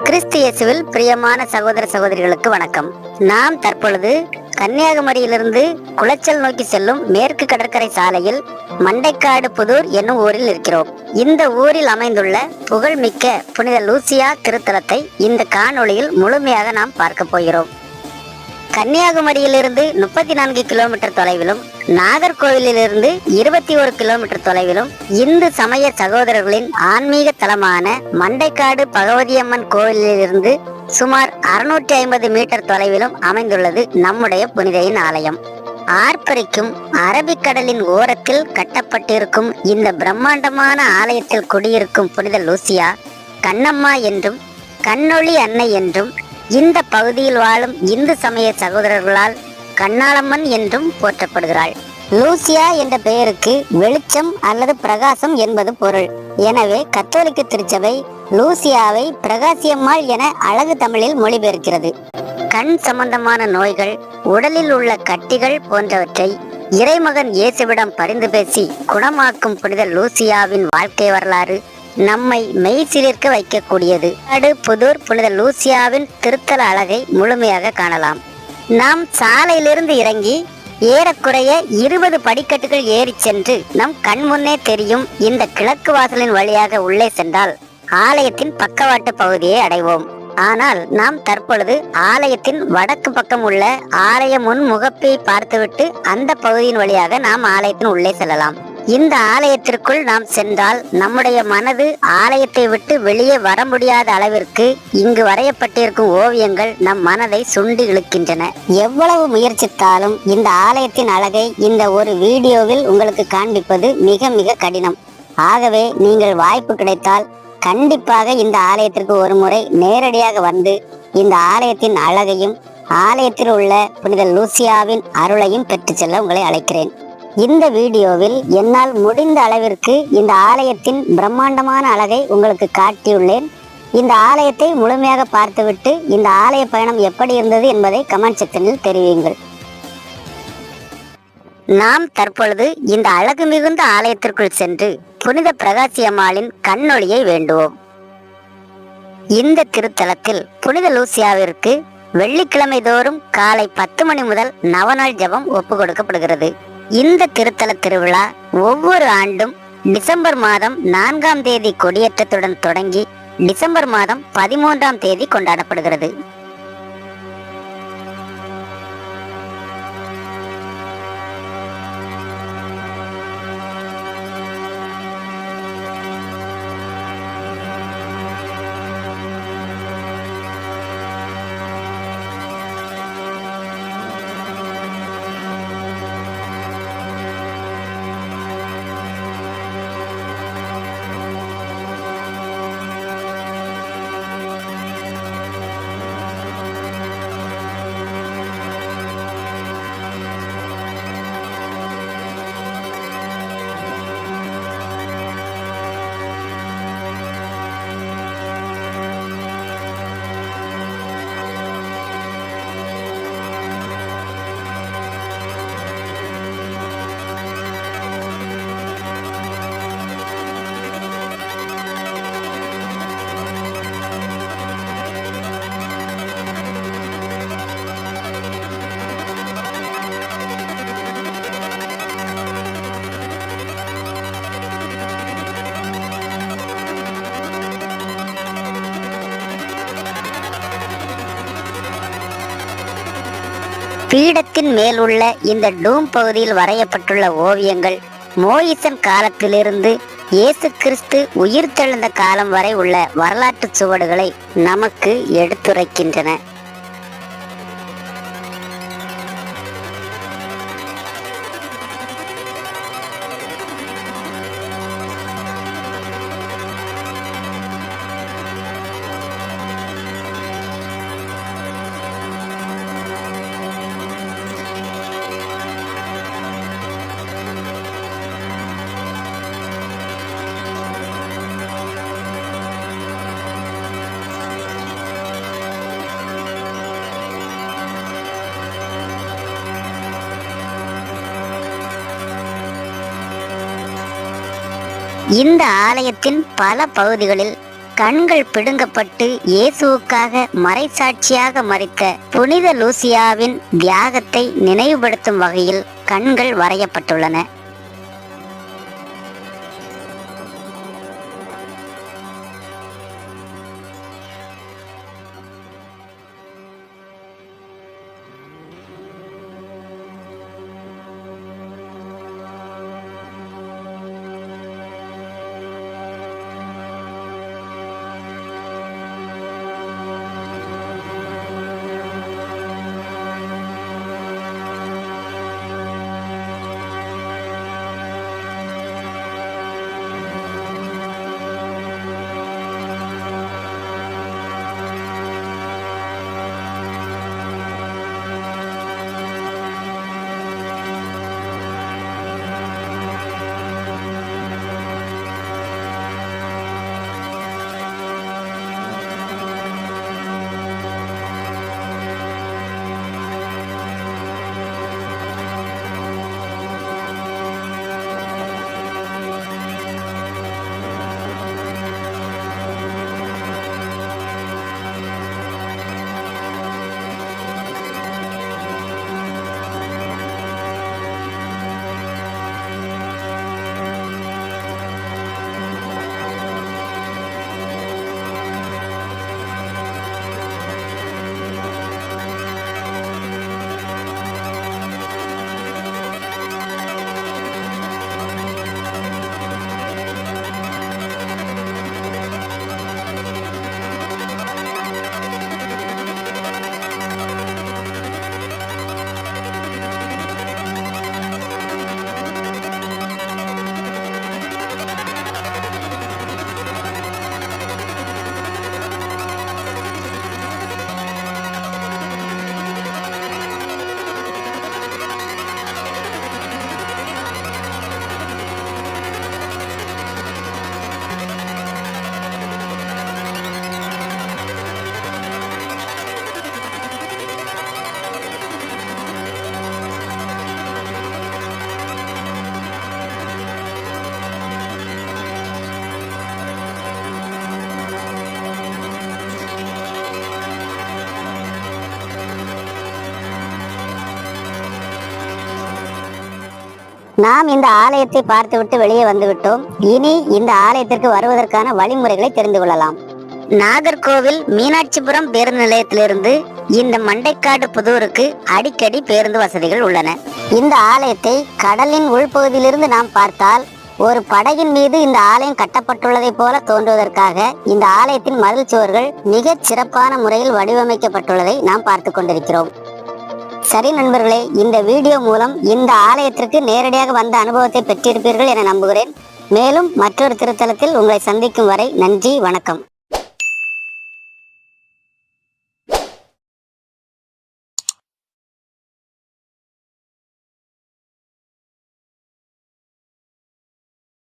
கிறிஸ்து இயேசுவில் பிரியமான சகோதர சகோதரிகளுக்கு வணக்கம். நாம் தற்பொழுது கன்னியாகுமரியிலிருந்து குளச்சல் நோக்கி செல்லும் மேற்கு கடற்கரை சாலையில் மண்டைக்காடு புதூர் என்னும் ஊரில் இருக்கிறோம். இந்த ஊரில் அமைந்துள்ள புகழ்மிக்க புனித லூசியா திருத்தலத்தை இந்த காணொளியில் முழுமையாக நாம் பார்க்க போகிறோம். கன்னியாகுமரியிலிருந்து 34 கிலோமீட்டர் தொலைவிலும் நாகர்கோவிலிருந்து 21 கிலோமீட்டர் தொலைவிலும் இந்து சமய சகோதரர்களின் ஆன்மீக தலமான மண்டைக்காடு பகவதியம்மன் கோவிலிலிருந்து சுமார் 650 மீட்டர் தொலைவிலும் அமைந்துள்ளது நம்முடைய புனிதையின் ஆலயம். ஆர்ப்பரிக்கும் அரபிக்கடலின் ஓரத்தில் கட்டப்பட்டிருக்கும் இந்த பிரம்மாண்டமான ஆலயத்தில் குடியிருக்கும் புனித லூசியா கண்ணம்மா என்றும் கண்ணொளி அன்னை என்றும் இந்த பகுதியில் வாழும் இந்து சமய சகோதரர்களால் கண்ணாளம்மன் என்றும் போற்றப்படுகிறாள். லூசியா என்ற பெயருக்கு வெளிச்சம் அல்லது பிரகாசம் என்பது பொருள். எனவே கத்தோலிக்க திருச்சபை லூசியாவை பிரகாசியம்மாள் என அழகு தமிழில் மொழிபெயர்க்கிறது. கண் சம்பந்தமான நோய்கள், உடலில் உள்ள கட்டிகள் போன்றவற்றை இறைமகன் இயேசுவிடம் பரிந்து பேசி குணமாக்கும் புனித லூசியாவின் வாழ்க்கை வரலாறு நம்மை மெய்சிலிர்க்க வைக்கக்கூடியது. புதூர் புனித லூசியாவின் திருத்தல அழகை முழுமையாக காணலாம். நாம் சாலையிலிருந்து இறங்கி ஏறக்குறைய 20 படிக்கட்டுகள் ஏறி சென்று நம் கண் முன்னே தெரியும் இந்த கிழக்கு வாசலின் வழியாக உள்ளே சென்றால் ஆலயத்தின் பக்கவாட்டு பகுதியை அடைவோம். ஆனால் நாம் தற்பொழுது ஆலயத்தின் வடக்கு பக்கம் உள்ள ஆலய முன் முகப்பை பார்த்துவிட்டு அந்த பகுதியின் வழியாக நாம் ஆலயத்தின் உள்ளே செல்லலாம். இந்த ஆலயத்திற்குள் நாம் சென்றால் நம்முடைய மனது ஆலயத்தை விட்டு வெளியே வர முடியாத அளவிற்கு இங்கு வரையப்பட்டிருக்கும் ஓவியங்கள் நம் மனதை சுண்டி இழுக்கின்றன. எவ்வளவு முயற்சித்தாலும் இந்த ஆலயத்தின் அழகை இந்த ஒரு வீடியோவில் உங்களுக்கு காண்பிப்பது மிக மிக கடினம். ஆகவே நீங்கள் வாய்ப்பு கிடைத்தால் கண்டிப்பாக இந்த ஆலயத்திற்கு ஒரு முறை நேரடியாக வந்து இந்த ஆலயத்தின் அழகையும் ஆலயத்தில் உள்ள புனித லூசியாவின் அருளையும் பெற்று செல்ல உங்களை அழைக்கிறேன். இந்த வீடியோவில் என்னால் முடிந்த அளவிற்கு இந்த ஆலயத்தின் பிரம்மாண்டமான அழகை உங்களுக்கு காட்டியுள்ளேன். இந்த ஆலயத்தை முழுமையாக பார்த்துவிட்டு இந்த ஆலய பயணம் எப்படி இருந்தது என்பதை கமெண்ட் செக்ஷனில் தெரிவியுங்கள். நாம் தற்பொழுது இந்த அழகு மிகுந்த ஆலயத்திற்குள் சென்று புனித பிரகாசியம்மாளின் கண்ணொளியை வேண்டுவோம். இந்த திருத்தலத்தில் புனித லூசியாவிற்கு வெள்ளிக்கிழமை தோறும் காலை 10 மணி முதல் நவநாள் ஜெபம் ஒப்பு கொடுக்கப்படுகிறது. இந்த திருத்தல திருவிழா ஒவ்வொரு ஆண்டும் டிசம்பர் மாதம் 4ஆம் தேதி கொடியேற்றத்துடன் தொடங்கி டிசம்பர் மாதம் 13ஆம் தேதி கொண்டாடப்படுகிறது. பீடத்தின் மேல் உள்ள இந்த டூம் பகுதியில் வரையப்பட்டுள்ள ஓவியங்கள் மோயிசன் காலத்திலிருந்து இயேசு கிறிஸ்து உயிர் தெழுந்த காலம் வரை உள்ள வரலாற்று சுவடுகளை நமக்கு எடுத்துரைக்கின்றன. இந்த ஆலயத்தின் பல பகுதிகளில் கண்கள் பிடுங்கப்பட்டு இயேசுவுக்காக மறைசாட்சியாக மரித்த புனித லூசியாவின் தியாகத்தை நினைவுபடுத்தும் வகையில் கண்கள் வரையப்பட்டுள்ளன. நாம் இந்த ஆலயத்தை பார்த்துவிட்டு வெளியே வந்துவிட்டோம். இனி இந்த ஆலயத்திற்கு வருவதற்கான வழிமுறைகளை தெரிந்து கொள்ளலாம். நாகர்கோவில் மீனாட்சிபுரம் பேருந்து நிலையத்திலிருந்து இந்த மண்டைக்காடு புதூருக்கு அடிக்கடி பேருந்து வசதிகள் உள்ளன. இந்த ஆலயத்தை கடலின் உள்பகுதியிலிருந்து நாம் பார்த்தால் ஒரு படகின் மீது இந்த ஆலயம் கட்டப்பட்டுள்ளதை போல தோன்றுவதற்காக இந்த ஆலயத்தின் மதில் சுவர்கள் மிக சிறப்பான முறையில் வடிவமைக்கப்பட்டுள்ளதை நாம் பார்த்து கொண்டிருக்கிறோம். சரி நண்பர்களே, இந்த வீடியோ மூலம் இந்த ஆலயத்திற்கு நேரடியாக வந்த அனுபவத்தை பெற்றிருப்பீர்கள் என நம்புகிறேன். மேலும் மற்றொரு திருத்தலத்தில் உங்களை சந்திக்கும் வரை நன்றி, வணக்கம்.